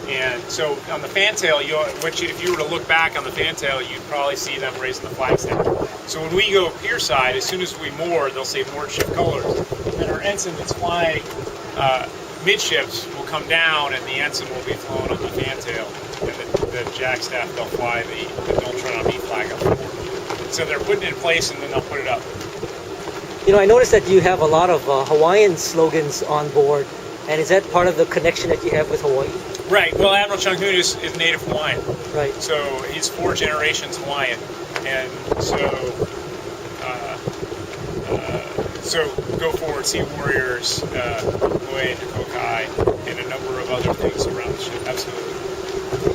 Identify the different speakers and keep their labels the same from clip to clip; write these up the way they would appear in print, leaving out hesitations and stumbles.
Speaker 1: And so on the fantail, if you were to look back on the fantail, you'd probably see them raising the flagstaff. So when we go pier side, as soon as we moor, they'll say moored ship colors. And our ensign that's flying midships will come down, and the ensign will be flown on the fantail. And the jackstaff, they'll fly the Don't Tread on Me flag up forward. So they're putting it in place, and then they'll put it up.
Speaker 2: You know, I noticed that you have a lot of Hawaiian slogans on board. And is that part of the connection that you have with Hawaii?
Speaker 1: Right. Well, Admiral Chung-Hoon is native Hawaiian.
Speaker 2: Right.
Speaker 1: So he's 4 generations Hawaiian, and so go forward, Sea Warriors, Moe and Kokai, and a number of other things around the ship. Absolutely.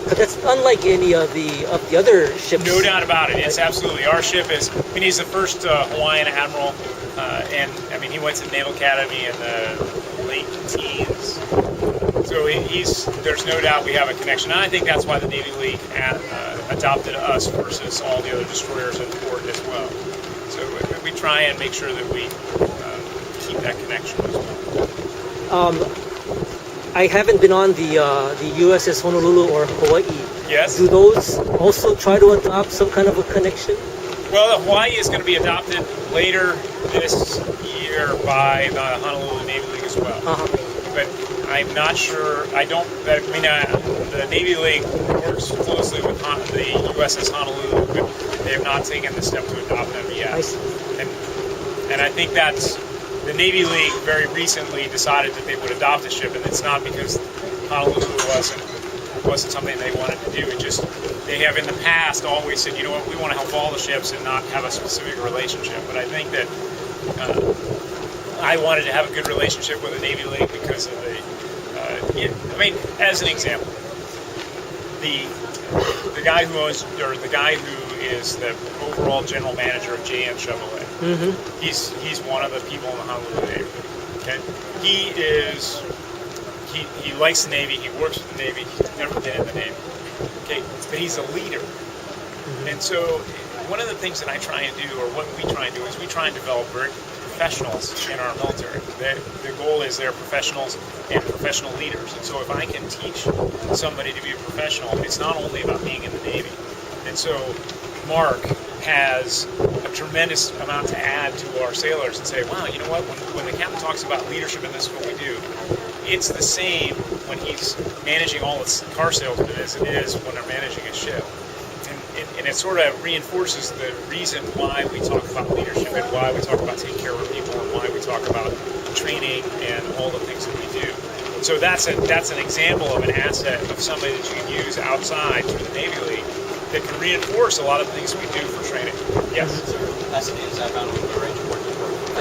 Speaker 2: But that's unlike any of the other ships.
Speaker 1: No doubt about it. It's absolutely our ship is. I mean, he's the first Hawaiian admiral, and I mean he went to the Naval Academy in the late teens. So there's no doubt we have a connection. And I think that's why the Navy League adopted us versus all the other destroyers at port as well. So we try and make sure that we keep that connection as well.
Speaker 2: I haven't been on the USS Honolulu or Hawaii.
Speaker 1: Yes.
Speaker 2: Do those also try to adopt some kind of a connection?
Speaker 1: Well, the Hawaii is going to be adopted later this year by the Honolulu Navy League as well. But I'm not sure. The Navy League works closely with the USS Honolulu, but they have not taken the step to adopt them yet.
Speaker 2: I see.
Speaker 1: And I think that's the Navy League very recently decided that they would adopt the ship, and it's not because Honolulu wasn't something they wanted to do. It just they have in the past always said, you know what, we want to help all the ships and not have a specific relationship. But I think that I wanted to have a good relationship with the Navy League because of as an example, the guy who is the overall general manager of JM Chevrolet.
Speaker 2: Mm-hmm.
Speaker 1: He's one of the people in the Honolulu Navy. Okay, he likes the Navy. He works with the Navy. He's never been in the Navy. Okay, but he's a leader. Mm-hmm. And so one of the things that I try and do, or what we try and do, is we try and develop very professionals in our military. The goal is they're professionals and professional leaders. And so if I can teach somebody to be a professional, it's not only about being in the Navy. And so Mark has a tremendous amount to add to our sailors and say, wow, you know what, when the captain talks about leadership and this is what we do, it's the same when he's managing all its car salesmen as it is when they're managing a ship. And it sort of reinforces the reason why we talk about leadership and why we talk about taking care of people and why we talk about training and all the things that we do. So that's an example of an asset of somebody that you can use outside through the Navy League that can reinforce a lot of the things we do for training. Yes.
Speaker 3: As it is, I found it very important.